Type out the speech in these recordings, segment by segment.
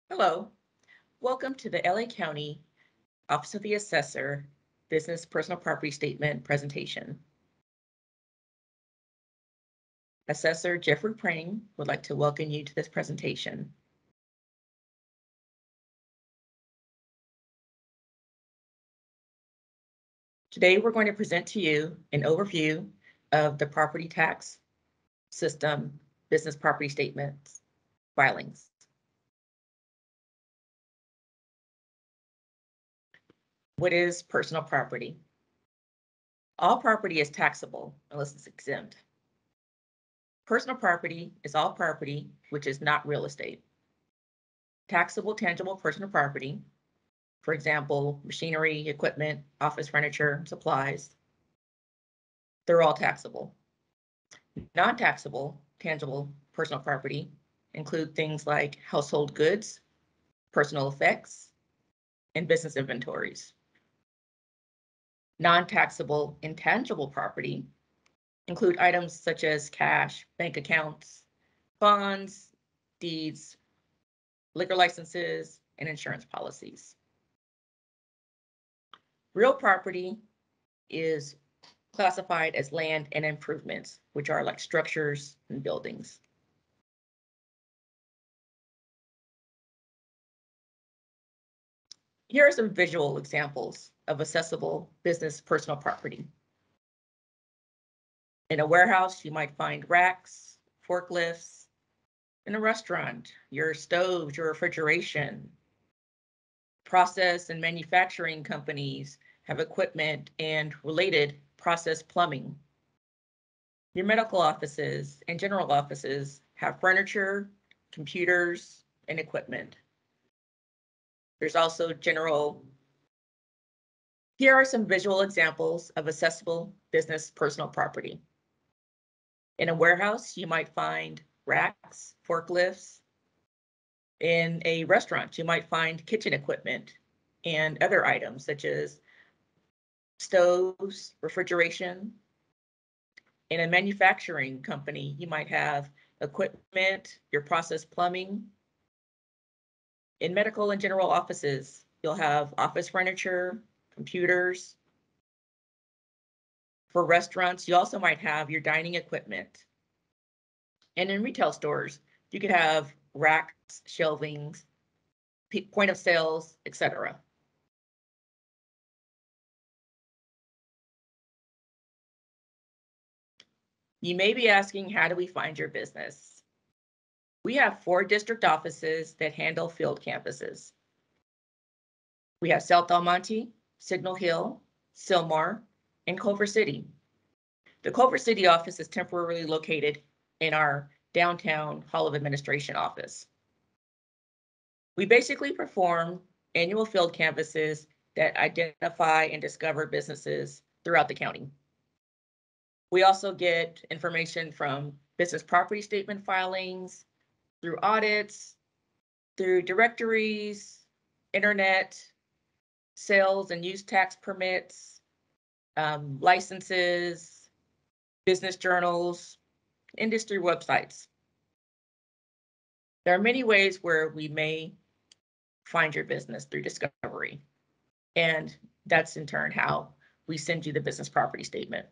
Hello, welcome to the LA County Office of the Assessor Business Personal Property Statement presentation. Assessor Jeffrey Prang would like to welcome you to this presentation. Today, we're going to present to you an overview of the property tax system business property statements filings. What is personal property? All property is taxable unless it's exempt. Personal property is all property which is not real estate. Taxable tangible personal property, for example, machinery, equipment, office furniture, supplies, they're all taxable. Non-taxable tangible personal property include things like household goods, personal effects, and business inventories. Non-taxable intangible property include items such as cash, bank accounts, bonds, deeds, liquor licenses, and insurance policies. Real property is classified as land and improvements, which are like structures and buildings. Here are some visual examples of assessable business personal property. In a warehouse, you might find racks, forklifts. In a restaurant, your stoves, your refrigeration. Process and manufacturing companies have equipment and related process plumbing. Your medical offices and general offices have furniture, computers, and equipment. There's also general. Here are some visual examples of accessible business personal property. In a warehouse, you might find racks, forklifts. In a restaurant, you might find kitchen equipment and other items such as stoves, refrigeration. In a manufacturing company, you might have equipment, your process plumbing. In medical and general offices, you'll have office furniture, computers. For restaurants, you also might have your dining equipment. And in retail stores, you could have racks, shelvings, point of sales, etc. You may be asking, how do we find your business? We have 4 district offices that handle field campuses. We have South Del Monte, Signal Hill, Sylmar, and Culver City. The Culver City office is temporarily located in our downtown Hall of Administration office. We basically perform annual field canvases that identify and discover businesses throughout the county. We also get information from business property statement filings, through audits, through directories, internet, sales and use tax permits, licenses, business journals, industry websites. There are many ways where we may find your business through discovery, and that's in turn how we send you the business property statement.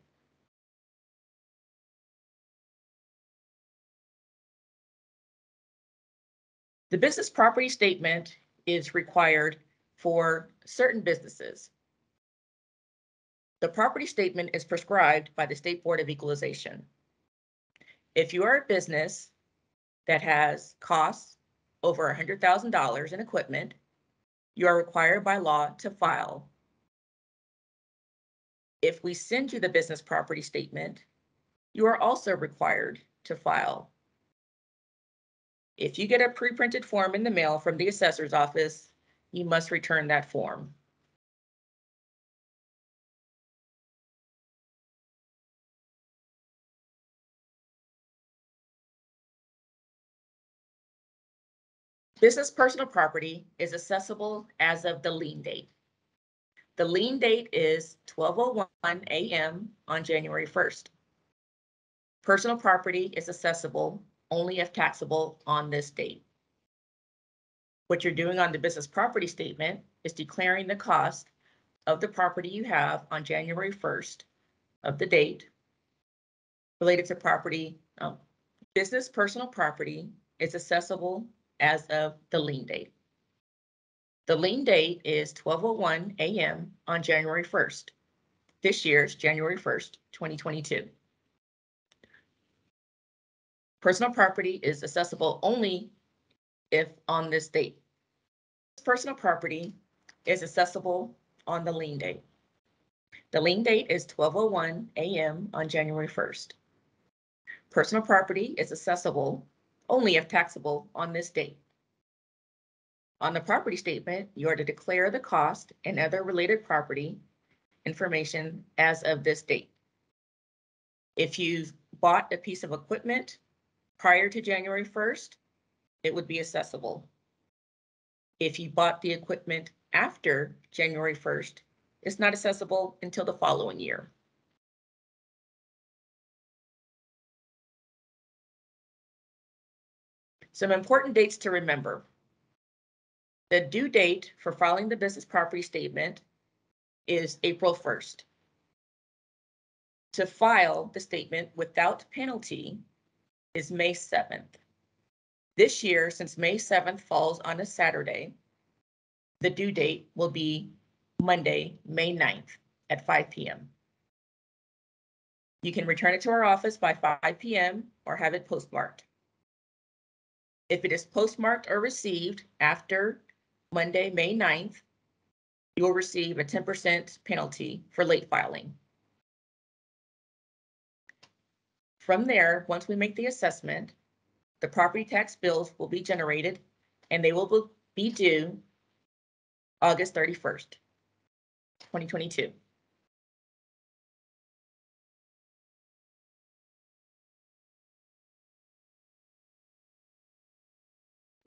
The business property statement is required for certain businesses. The property statement is prescribed by the State Board of Equalization. If you are a business that has costs over $100,000 in equipment, you are required by law to file. If we send you the business property statement, you are also required to file. If you get a pre-printed form in the mail from the assessor's office, you must return that form. Business personal property is accessible as of the lien date. The lien date is 12:01 a.m. on January 1st. Personal property is accessible only if taxable on this date. What you're doing on the business property statement is declaring the cost of the property you have on January 1st of the date related to property. Business personal property is accessible as of the lien date. The lien date is 12:01 a.m. on January 1st. This year's January 1st, 2022. Personal property is accessible only if on this date. Personal property is accessible on the lien date. The lien date is 12:01 a.m. on January 1st. Personal property is accessible only if taxable on this date. On the property statement, you are to declare the cost and other related property information as of this date. If you've bought a piece of equipment prior to January 1st, it would be accessible. If you bought the equipment after January 1st, it's not accessible until the following year. Some important dates to remember. The due date for filing the business property statement is April 1st. To file the statement without penalty is May 7th. This year, since May 7th falls on a Saturday, the due date will be Monday, May 9th at 5 p.m. You can return it to our office by 5 p.m. or have it postmarked. If it is postmarked or received after Monday, May 9th, you will receive a 10% penalty for late filing. From there, once we make the assessment, the property tax bills will be generated and they will be due August 31st, 2022.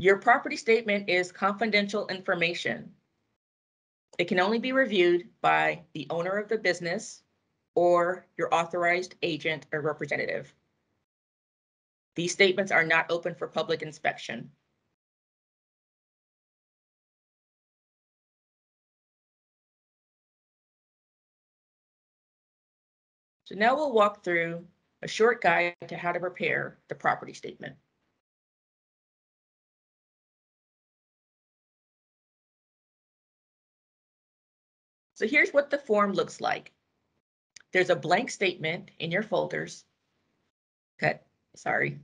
Your property statement is confidential information. It can only be reviewed by the owner of the business or your authorized agent or representative. These statements are not open for public inspection. So now we'll walk through a short guide to how to prepare the property statement. So here's what the form looks like. There's a blank statement in your folders. Okay, sorry.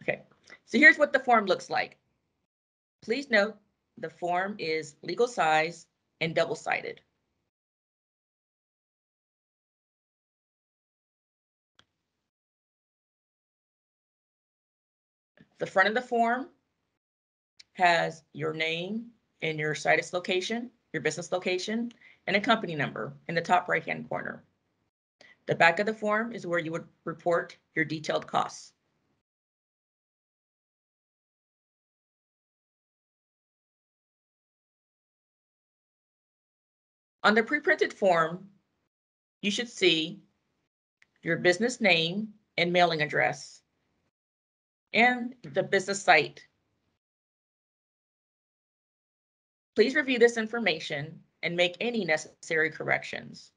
Okay, so here's what the form looks like. Please note the form is legal size and double-sided. The front of the form has your name and your site location, your business location, and a company number in the top right-hand corner. The back of the form is where you would report your detailed costs. On the pre-printed form, you should see your business name and mailing address and the business site. Please review this information and make any necessary corrections.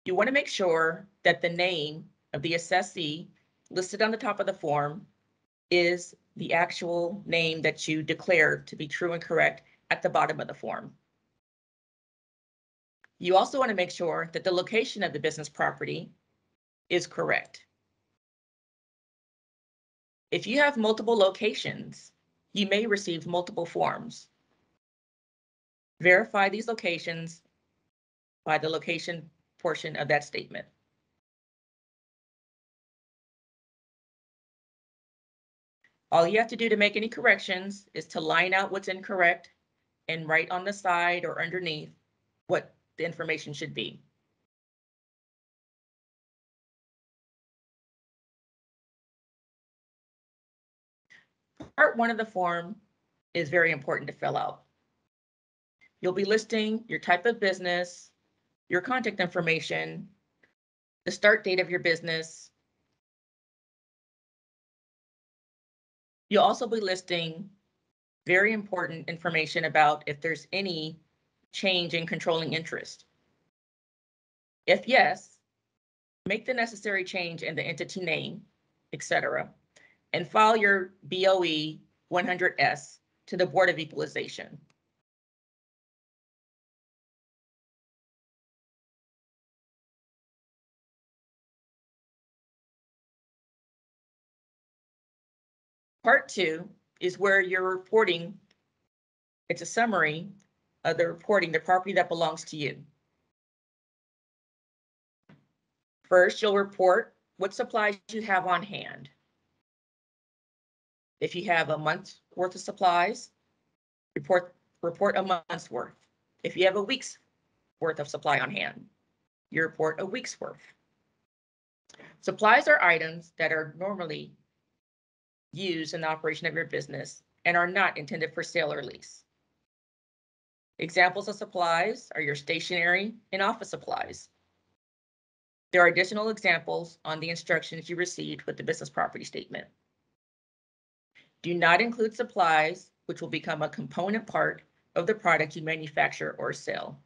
You want to make sure that the name of the assessee listed on the top of the form is the actual name that you declared to be true and correct at the bottom of the form. You also want to make sure that the location of the business property is correct. If you have multiple locations, you may receive multiple forms. Verify these locations by the location portion of that statement. All you have to do to make any corrections is to line out what's incorrect and write on the side or underneath what the information should be. Part 1 of the form is very important to fill out. You'll be listing your type of business, your contact information, the start date of your business, You'll also be listing very important information about if there's any change in controlling interest. If yes, make the necessary change in the entity name, etc., and file your BOE 100S to the Board of Equalization. Part 2 is where you're reporting. It's a summary of the reporting the property that belongs to you. First, you'll report what supplies you have on hand. If you have a month's worth of supplies, report a month's worth. If you have a week's worth of supply on hand, you report a week's worth. Supplies are items that are normally used in the operation of your business and are not intended for sale or lease. Examples of supplies are your stationery and office supplies. There are additional examples on the instructions you received with the business property statement. Do not include supplies which will become a component part of the product you manufacture or sell.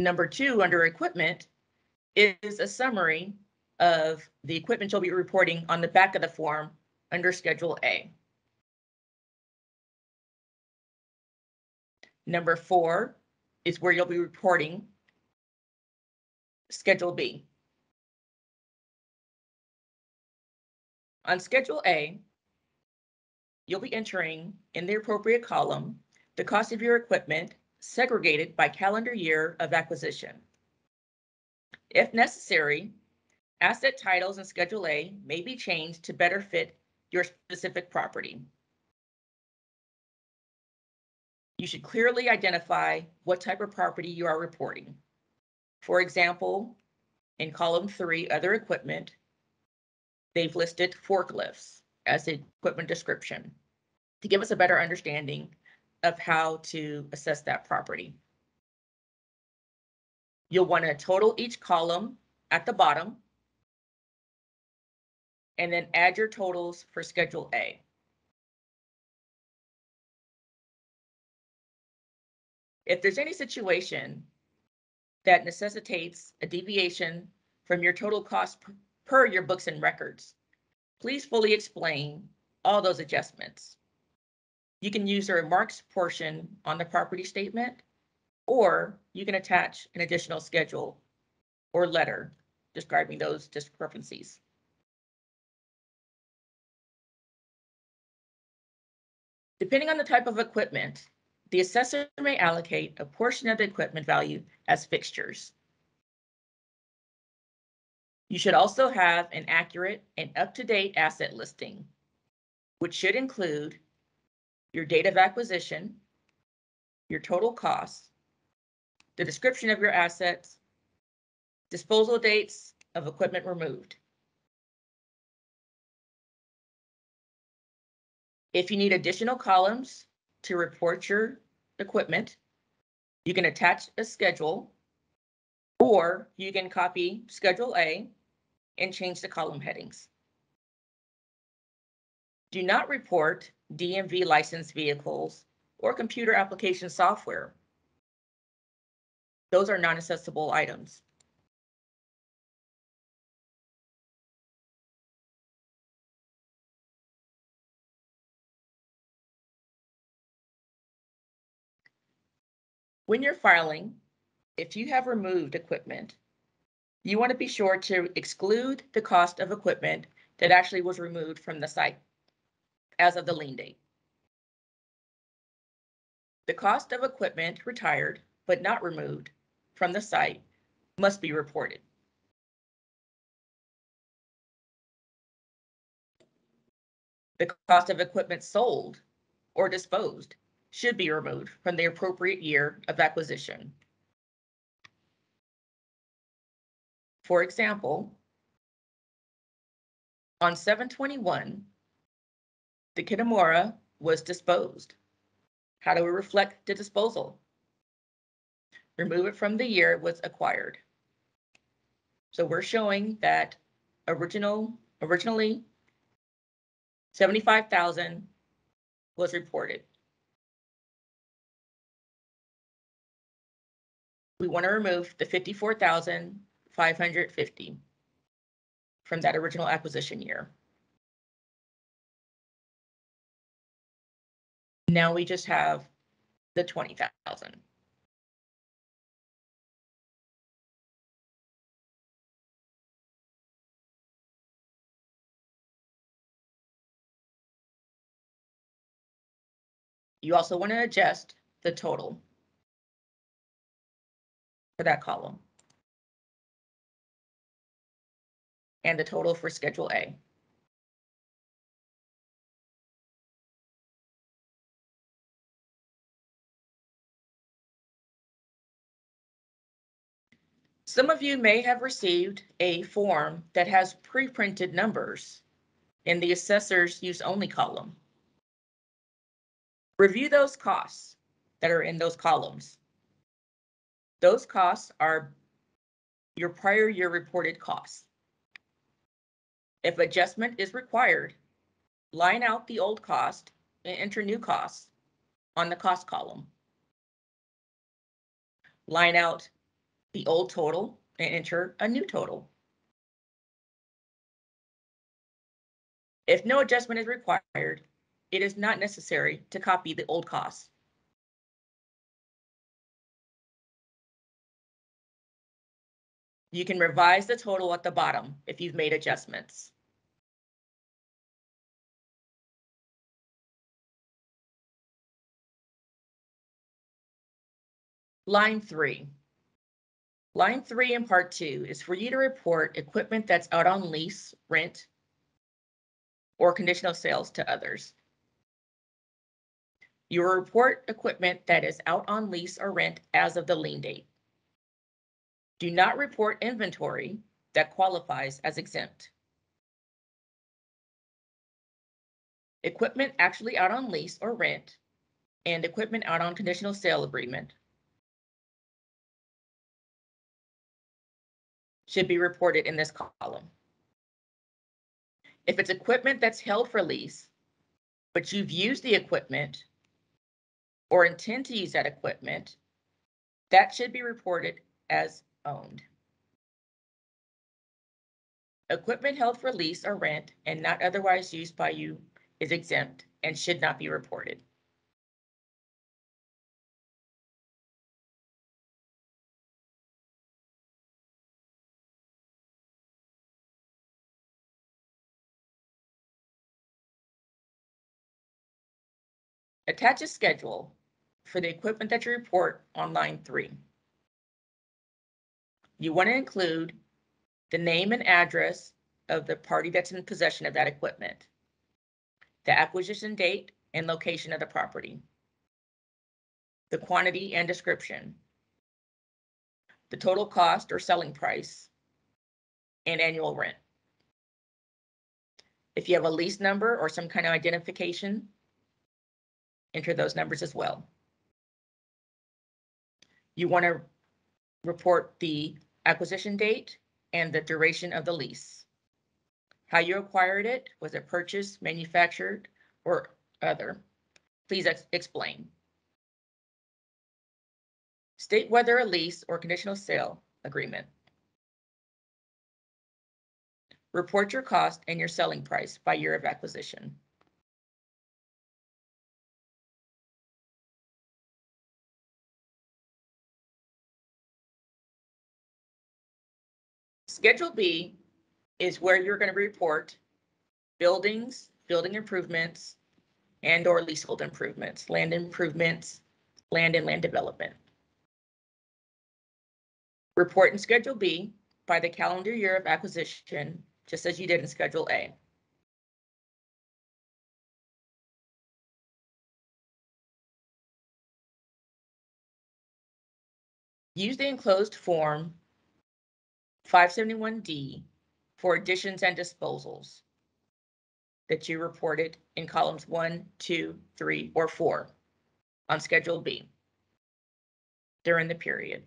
Number 2, under equipment, is a summary of the equipment you'll be reporting on the back of the form under Schedule A. Number 4 is where you'll be reporting Schedule B. On Schedule A, you'll be entering in the appropriate column the cost of your equipment segregated by calendar year of acquisition. If necessary, asset titles in Schedule A may be changed to better fit your specific property. You should clearly identify what type of property you are reporting. For example, in column 3, other equipment, they've listed forklifts as the equipment description to give us a better understanding of how to assess that property. You'll want to total each column at the bottom and then add your totals for Schedule A. If there's any situation that necessitates a deviation from your total cost per your books and records, please fully explain all those adjustments. You can use the remarks portion on the property statement, or you can attach an additional schedule or letter describing those discrepancies. Depending on the type of equipment, the assessor may allocate a portion of the equipment value as fixtures. You should also have an accurate and up-to-date asset listing, which should include your date of acquisition, your total costs, the description of your assets, disposal dates of equipment removed. If you need additional columns to report your equipment, you can attach a schedule, or you can copy Schedule A and change the column headings. Do not report DMV licensed vehicles or computer application software. Those are non-assessable items. When you're filing, if you have removed equipment, you want to be sure to exclude the cost of equipment that actually was removed from the site as of the lien date. The cost of equipment retired but not removed from the site must be reported. The cost of equipment sold or disposed should be removed from the appropriate year of acquisition. For example, on 7/21, the Kitamura was disposed. How do we reflect the disposal? Remove it from the year it was acquired. So we're showing that originally 75,000 was reported. We want to remove the 54,550 from that original acquisition year. Now we just have the 20,000. You also want to adjust the total for that column and the total for Schedule A. Some of you may have received a form that has pre-printed numbers in the assessor's use only column. Review those costs that are in those columns. Those costs are your prior year reported costs. If adjustment is required, line out the old cost and enter new costs on the cost column. Line out the old total and enter a new total. If no adjustment is required, it is not necessary to copy the old costs. You can revise the total at the bottom if you've made adjustments. Line 3. Line 3 in part 2 is for you to report equipment that's out on lease, rent, or conditional sales to others. You will report equipment that is out on lease or rent as of the lien date. Do not report inventory that qualifies as exempt. Equipment actually out on lease or rent and equipment out on conditional sale agreement should be reported in this column. If it's equipment that's held for lease, but you've used the equipment or intend to use that equipment, that should be reported as owned. Equipment held for lease or rent and not otherwise used by you is exempt and should not be reported. Attach a schedule for the equipment that you report on line 3. You want to include the name and address of the party that's in possession of that equipment, the acquisition date and location of the property, the quantity and description, the total cost or selling price, and annual rent. If you have a lease number or some kind of identification, enter those numbers as well. You want to report the acquisition date and the duration of the lease. How you acquired it, was it purchased, manufactured, or other? Please explain. State whether a lease or conditional sale agreement. Report your cost and your selling price by year of acquisition. Schedule B is where you're going to report buildings, building improvements, and or leasehold improvements, land improvements, land and land development. Report in Schedule B by the calendar year of acquisition, just as you did in Schedule A. Use the enclosed form 571D for additions and disposals that you reported in columns 1, 2, 3, or 4 on Schedule B during the period.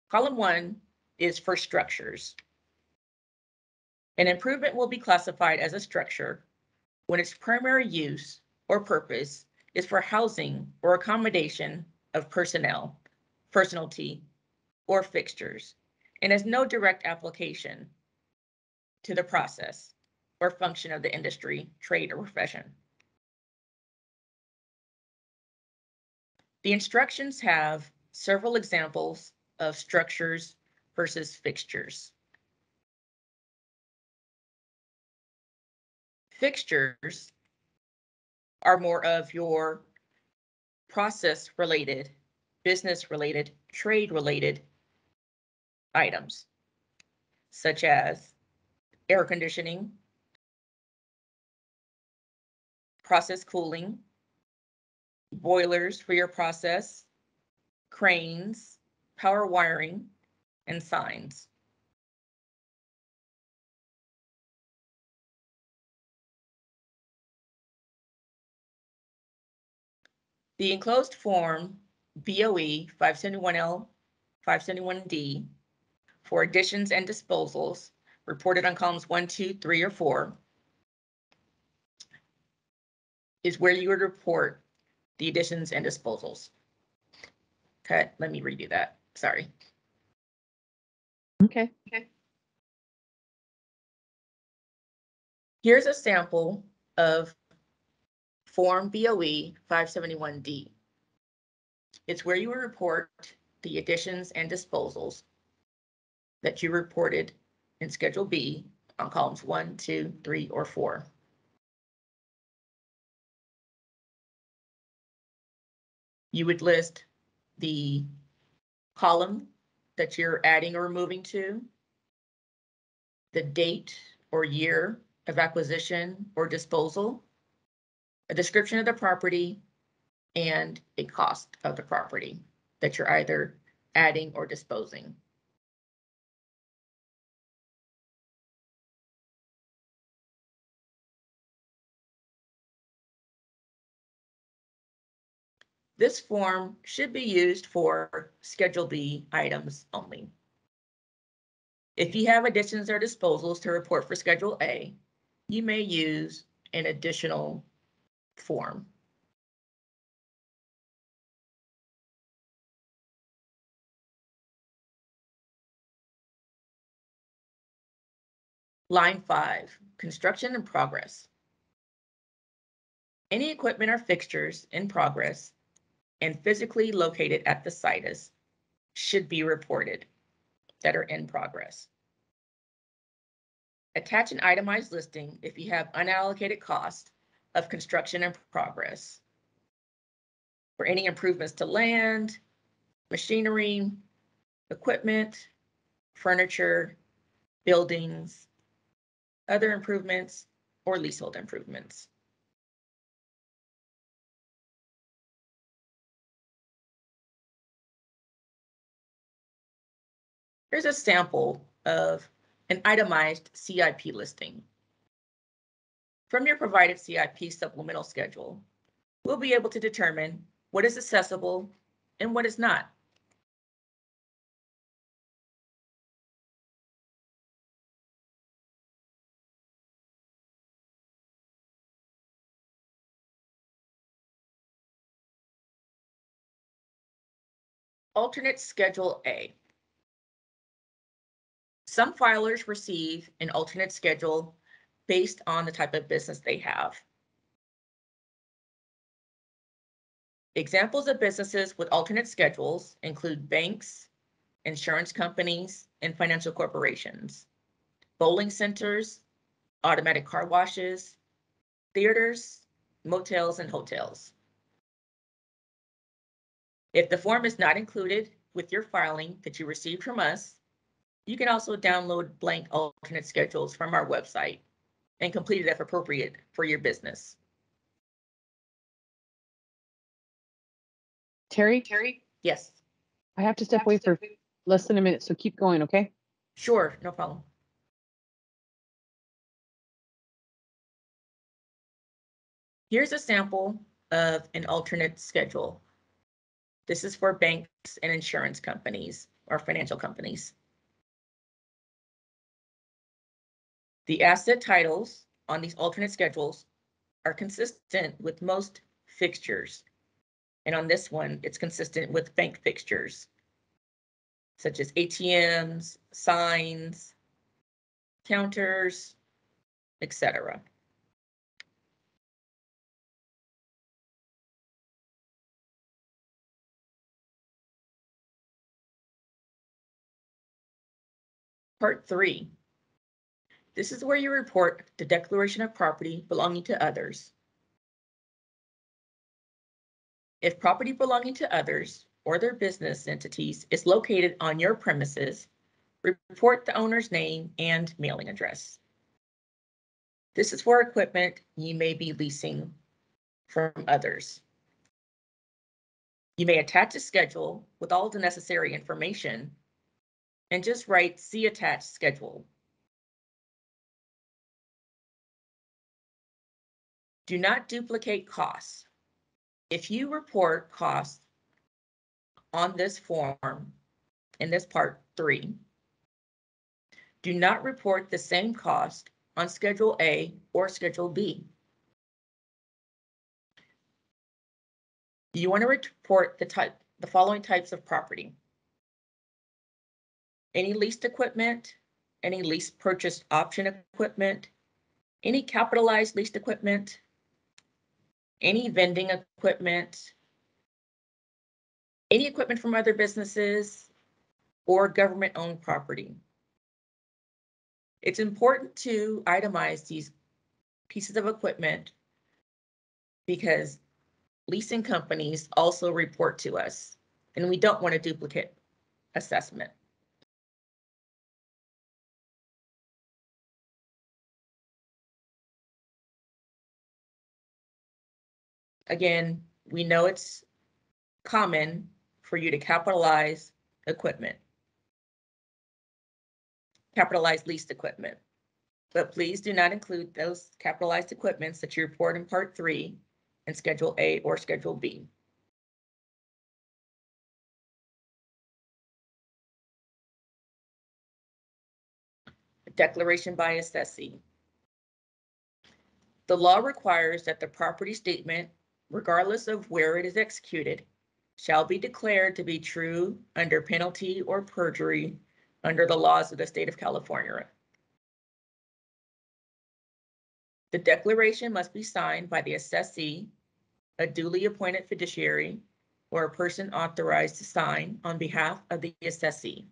Column 1 is for structures. An improvement will be classified as a structure when its primary use or purpose is for housing or accommodation of personnel, personality, or fixtures, and has no direct application to the process or function of the industry, trade, or profession. The instructions have several examples of structures versus fixtures. Fixtures are more of your process-related, business-related, trade-related items, such as air conditioning, process cooling, boilers for your process, cranes, power wiring, and signs. The enclosed form BOE 571L, 571D for additions and disposals reported on columns 1, 2, 3, or 4 is where you would report the additions and disposals. Okay, let me redo that. Sorry. Okay. Here's a sample of Form BOE 571D. It's where you will report the additions and disposals that you reported in Schedule B on columns 1, 2, 3, or 4. You would list the column that you're adding or removing to, the date or year of acquisition or disposal, a description of the property, and a cost of the property that you're either adding or disposing. This form should be used for Schedule B items only. If you have additions or disposals to report for Schedule A, you may use an additional form. Line 5, construction in progress. Any equipment or fixtures in progress and physically located at the site should be reported that are in progress. Attach an itemized listing if you have unallocated cost of construction in progress for any improvements to land, machinery, equipment, furniture, buildings, other improvements, or leasehold improvements. Here's a sample of an itemized CIP listing. From your provided CIP supplemental schedule, we'll be able to determine what is accessible and what is not. Alternate Schedule A. Some filers receive an alternate schedule based on the type of business they have. Examples of businesses with alternate schedules include banks, insurance companies, and financial corporations, bowling centers, automatic car washes, theaters, motels, and hotels. If the form is not included with your filing that you received from us, you can also download blank alternate schedules from our website and complete it if appropriate for your business. Terry? Yes. I have to step away for less than a minute, so keep going, okay? Sure, no problem. Here's a sample of an alternate schedule. This is for banks and insurance companies. or financial companies. The asset titles on these alternate schedules are consistent with most fixtures. And on this one, it's consistent with bank fixtures, such as ATMs, signs, counters, etc. Part 3. This is where you report the declaration of property belonging to others. If property belonging to others or their business entities is located on your premises, report the owner's name and mailing address. This is for equipment you may be leasing from others. You may attach a schedule with all the necessary information and just write "See attached schedule." Do not duplicate costs. If you report costs on this form, in this part 3, do not report the same cost on Schedule A or Schedule B. You want to report the following types of property: any leased equipment, any lease purchased option equipment, any capitalized leased equipment, any vending equipment, any equipment from other businesses, or government-owned property. It's important to itemize these pieces of equipment because leasing companies also report to us, and we don't want a duplicate assessment. Again, we know it's common for you to capitalize equipment, capitalize leased equipment, but please do not include those capitalized equipments that you report in Part 3 in Schedule A or Schedule B. Declaration by assessee. The law requires that the property statement, regardless of where it is executed, shall be declared to be true under penalty or perjury under the laws of the state of California. The declaration must be signed by the assessee, a duly appointed fiduciary, or a person authorized to sign on behalf of the assessee.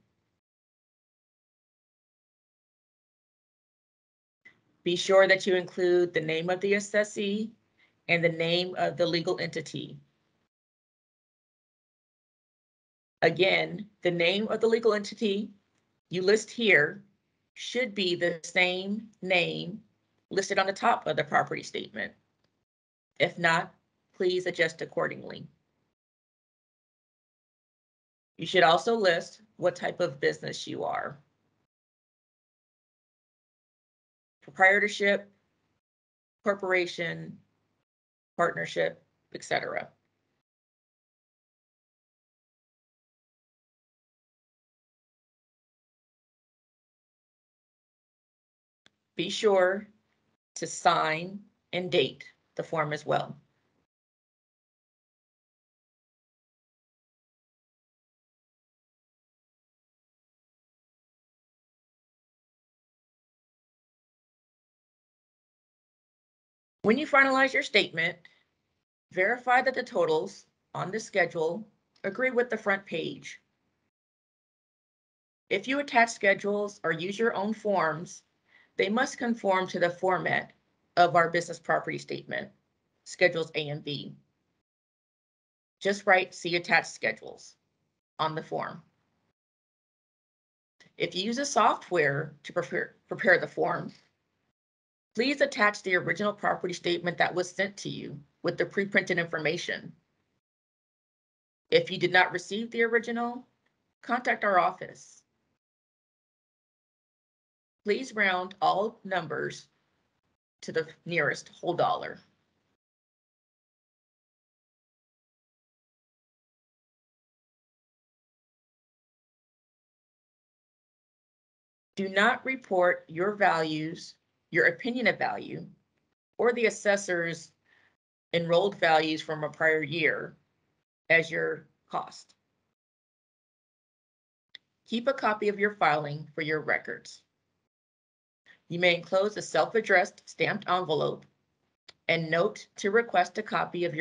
Be sure that you include the name of the assessee and the name of the legal entity. Again, the name of the legal entity you list here should be the same name listed on the top of the property statement. If not, please adjust accordingly. You should also list what type of business you are: proprietorship, corporation, partnership, etc. Be sure to sign and date the form as well. When you finalize your statement, verify that the totals on the schedule agree with the front page. If you attach schedules or use your own forms, they must conform to the format of our business property statement, Schedules A and B. Just write "See attached schedules" on the form. If you use a software to prepare the form, please attach the original property statement that was sent to you with the pre-printed information. If you did not receive the original, contact our office. Please round all numbers to the nearest whole dollar. Do not report your values, your opinion of value, or the assessor's enrolled values from a prior year as your cost. Keep a copy of your filing for your records. You may enclose a self-addressed stamped envelope and note to request a copy of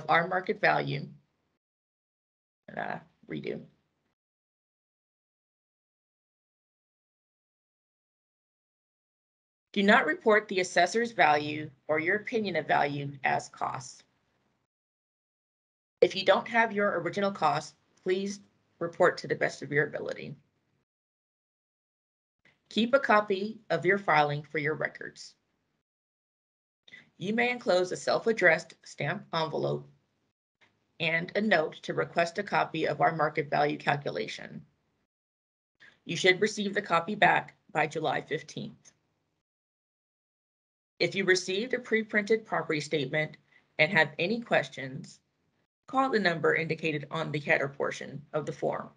our market value. Redo. Do not report the assessor's value or your opinion of value as costs. If you don't have your original cost, please report to the best of your ability. Keep a copy of your filing for your records. You may enclose a self-addressed stamped envelope and a note to request a copy of our market value calculation. You should receive the copy back by July 15th. If you received a pre-printed property statement and have any questions, call the number indicated on the header portion of the form.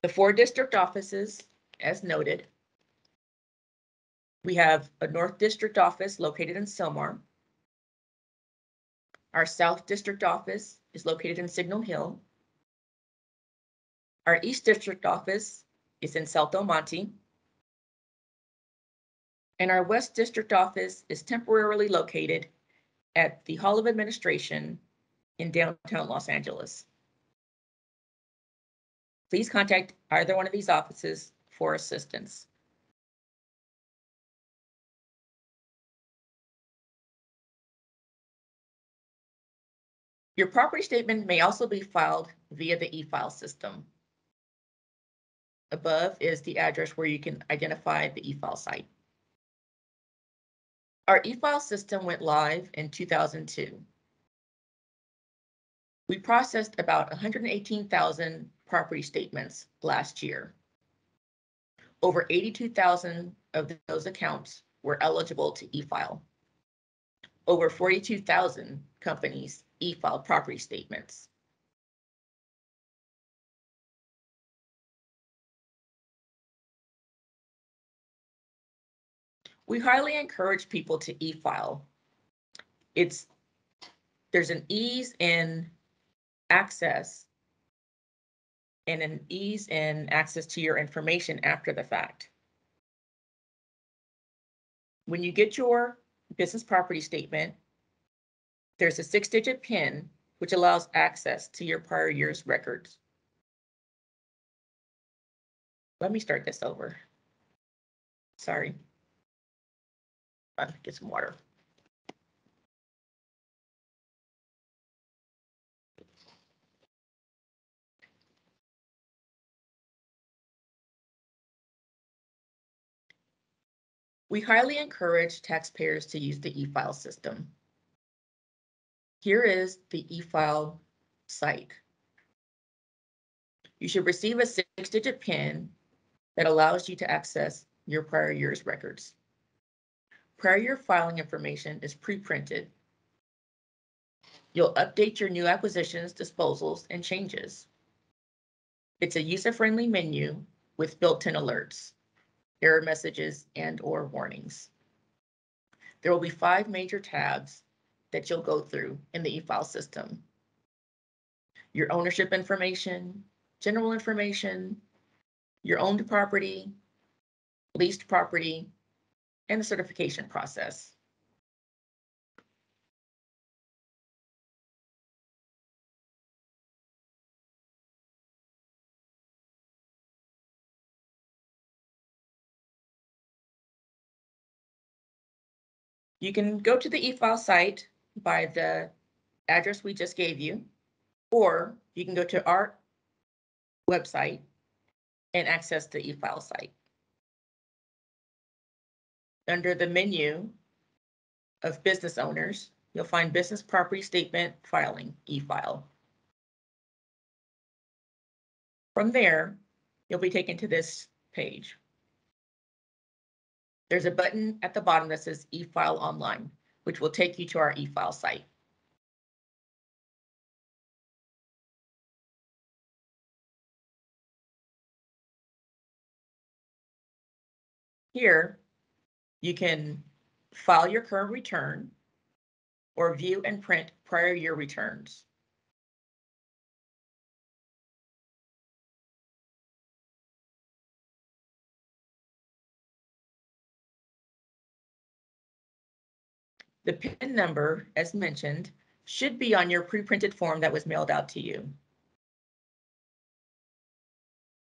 The 4 district offices, as noted, we have a North District office located in Sylmar. Our South District office is located in Signal Hill. Our East District office is in South El Monte. And our West District office is temporarily located at the Hall of Administration in downtown Los Angeles. Please contact either one of these offices for assistance. Your property statement may also be filed via the Efile system. Above is the address where you can identify the Efile site. Our Efile system went live in 2002. We processed about 118,000 property statements last year. Over 82,000 of those accounts were eligible to e-file. Over 42,000 companies e-filed property statements. We highly encourage people to e-file. There's an ease in access and an ease in access to your information after the fact. When you get your business property statement, there's a 6-digit PIN which allows access to your prior year's records. Let me start this over. Sorry. I'll get some water. We highly encourage taxpayers to use the Efile system. Here is the Efile site. You should receive a 6-digit PIN that allows you to access your prior year's records. Prior year filing information is pre-printed. You'll update your new acquisitions, disposals, and changes. It's a user-friendly menu with built-in alerts, error messages, and/or warnings. There will be 5 major tabs that you'll go through in the Efile system. Your ownership information, general information, your owned property, leased property, and the certification process. You can go to the Efile site by the address we just gave you, or you can go to our website and access the Efile site. Under the menu of business owners, you'll find business property statement filing, Efile. From there, you'll be taken to this page. There's a button at the bottom that says Efile Online, which will take you to our Efile site. Here, you can file your current return or view and print prior year returns. The PIN number, as mentioned, should be on your pre-printed form that was mailed out to you,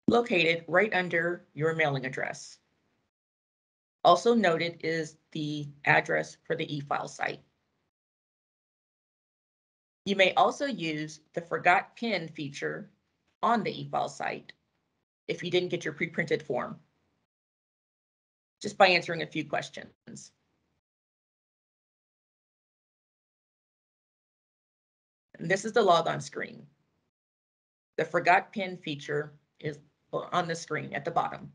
located right under your mailing address. Also noted is the address for the Efile site. You may also use the Forgot PIN feature on the Efile site if you didn't get your pre-printed form, just by answering a few questions. And this is the logon screen. The Forgot PIN feature is on the screen at the bottom.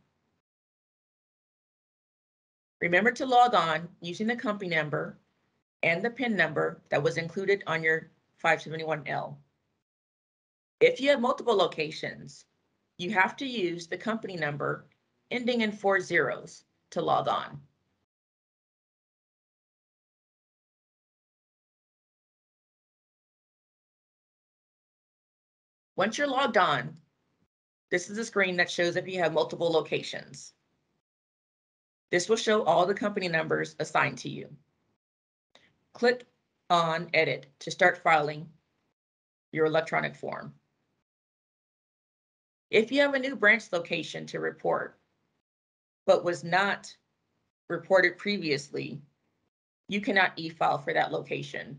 Remember to log on using the company number and the PIN number that was included on your 571L. If you have multiple locations, you have to use the company number ending in 4 zeros to log on. Once you're logged on, this is a screen that shows if you have multiple locations. This will show all the company numbers assigned to you. Click on Edit to start filing your electronic form. If you have a new branch location to report, but was not reported previously, you cannot e-file for that location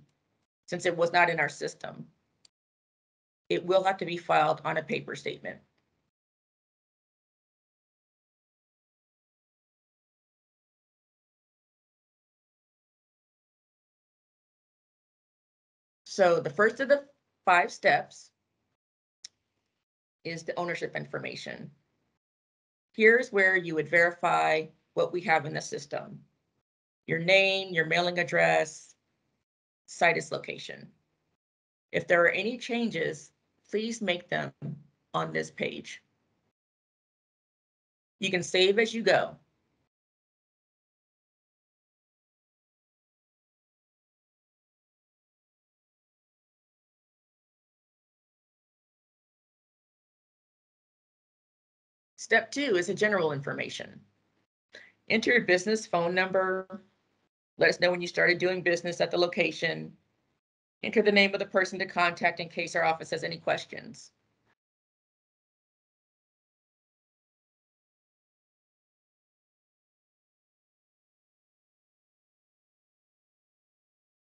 since it was not in our system. It will have to be filed on a paper statement. So the first of the 5 steps is the ownership information. Here's where you would verify what we have in the system: your name, your mailing address, situs location. If there are any changes, please make them on this page. You can save as you go. Step 2 is the general information. Enter your business phone number. Let us know when you started doing business at the location. Enter the name of the person to contact in case our office has any questions.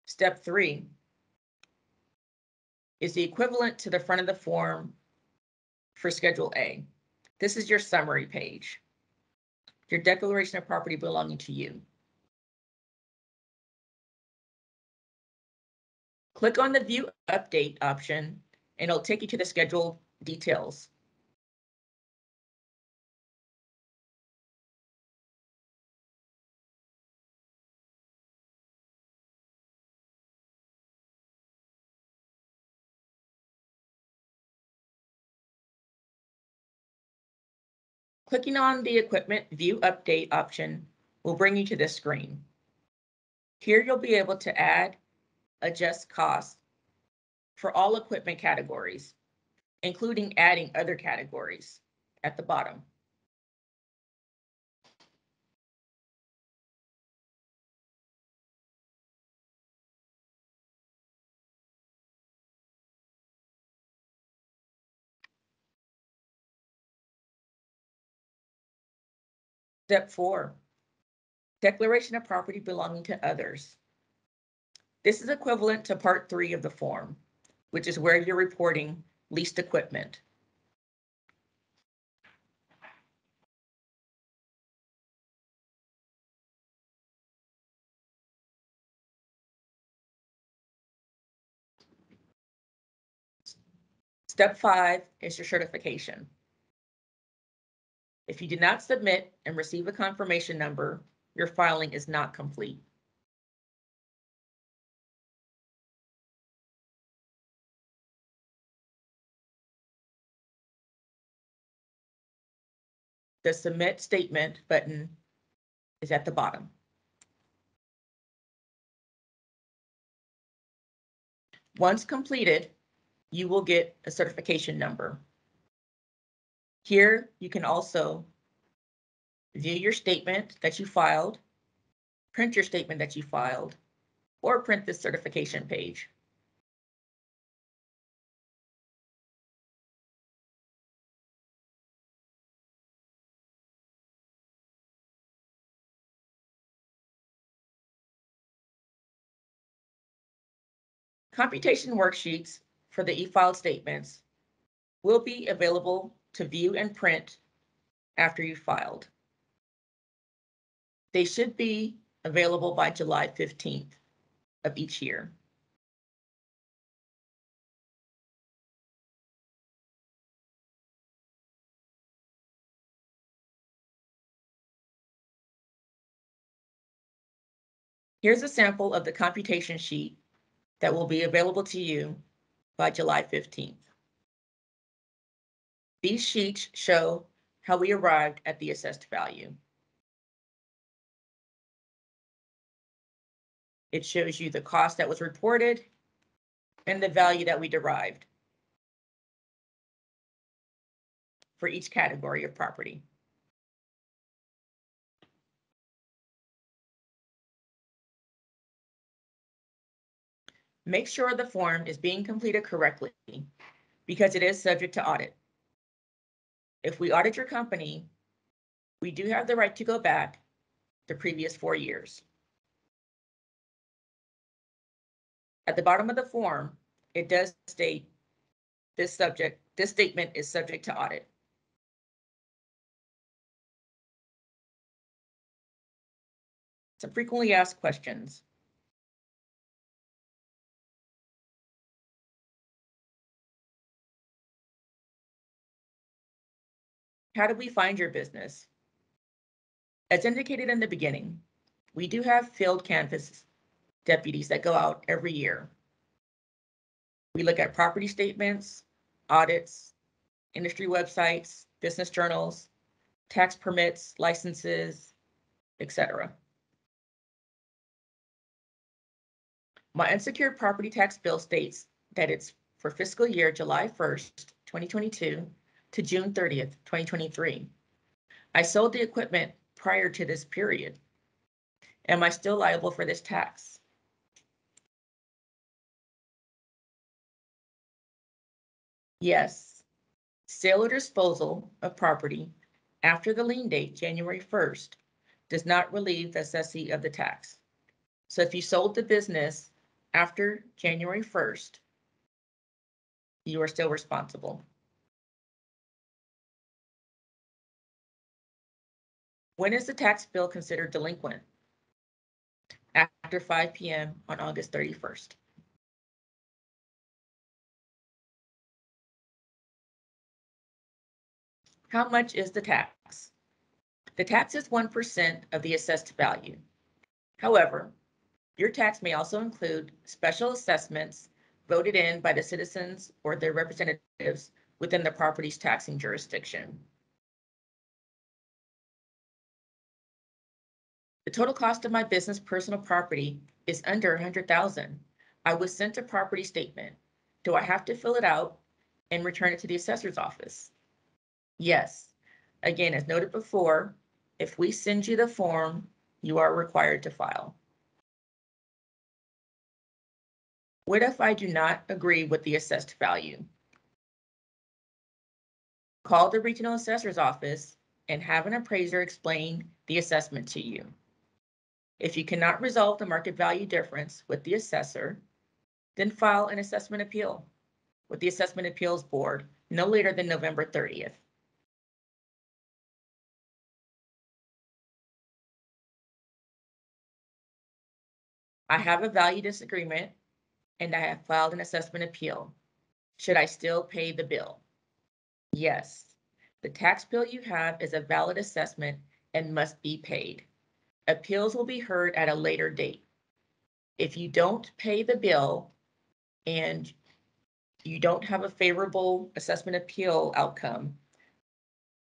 Step 3 is the equivalent to the front of the form for Schedule A. This is your summary page, your declaration of property belonging to you. Click on the View Update option, and it'll take you to the schedule details. Clicking on the Equipment View Update option will bring you to this screen. Here you'll be able to add, adjust costs for all equipment categories, including adding other categories at the bottom. Step 4, declaration of property belonging to others. This is equivalent to Part 3 of the form, which is where you're reporting leased equipment. Step 5 is your certification. If you did not submit and receive a confirmation number, your filing is not complete. The Submit Statement button is at the bottom. Once completed, you will get a certification number. Here, you can also view your statement that you filed, print your statement that you filed, or print this certification page. Computation worksheets for the e-filed statements will be available to view and print after you filed. They should be available by July 15th of each year. Here's a sample of the computation sheet that will be available to you by July 15th. These sheets show how we arrived at the assessed value. It shows you the cost that was reported and the value that we derived for each category of property. Make sure the form is being completed correctly because it is subject to audit. If we audit your company, we do have the right to go back the previous 4 years. At the bottom of the form, it does state this statement is subject to audit. Some frequently asked questions. How do we find your business? As indicated in the beginning, we do have field canvas deputies that go out every year. We look at property statements, audits, industry websites, business journals, tax permits, licenses, etc. My unsecured property tax bill states that it's for fiscal year July 1st, 2022 to June 30th, 2023. I sold the equipment prior to this period. Am I still liable for this tax? Yes. Sale or disposal of property after the lien date, January 1st, does not relieve the assessee of the tax. So if you sold the business after January 1st, you are still responsible. When is the tax bill considered delinquent? After 5 p.m. on August 31st. How much is the tax? The tax is 1% of the assessed value. However, your tax may also include special assessments voted in by the citizens or their representatives within the property's taxing jurisdiction. The total cost of my business personal property is under $100,000. I was sent a property statement. Do I have to fill it out and return it to the assessor's office? Yes. Again, as noted before, if we send you the form, you are required to file. What if I do not agree with the assessed value? Call the regional assessor's office and have an appraiser explain the assessment to you. If you cannot resolve the market value difference with the assessor, then file an assessment appeal with the Assessment Appeals Board no later than November 30th. I have a value disagreement and I have filed an assessment appeal. Should I still pay the bill? Yes. The tax bill you have is a valid assessment and must be paid. Appeals will be heard at a later date. If you don't pay the bill and you don't have a favorable assessment appeal outcome,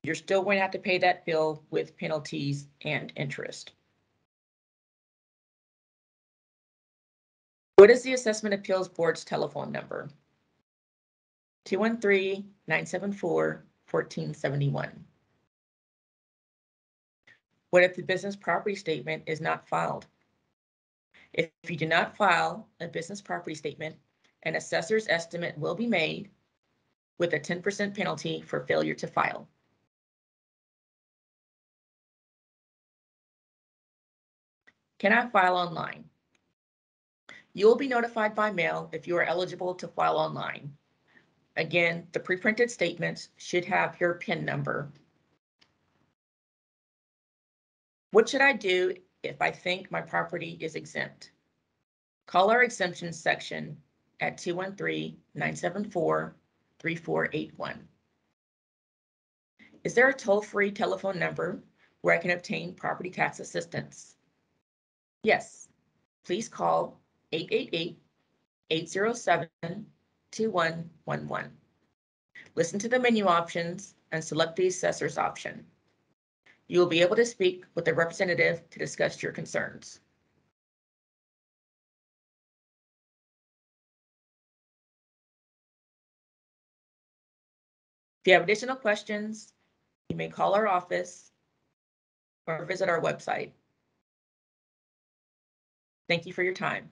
you're still going to have to pay that bill with penalties and interest. What is the Assessment Appeals Board's telephone number? 213-974-1471. What if the business property statement is not filed? If you do not file a business property statement, an assessor's estimate will be made with a 10% penalty for failure to file. Can I file online? You will be notified by mail if you are eligible to file online. Again, the pre-printed statements should have your PIN number. What should I do if I think my property is exempt? Call our exemptions section at 213-974-3481. Is there a toll-free telephone number where I can obtain property tax assistance? Yes, please call 888-807-2111. Listen to the menu options and select the assessor's option. You will be able to speak with a representative to discuss your concerns. If you have additional questions, you may call our office or visit our website. Thank you for your time.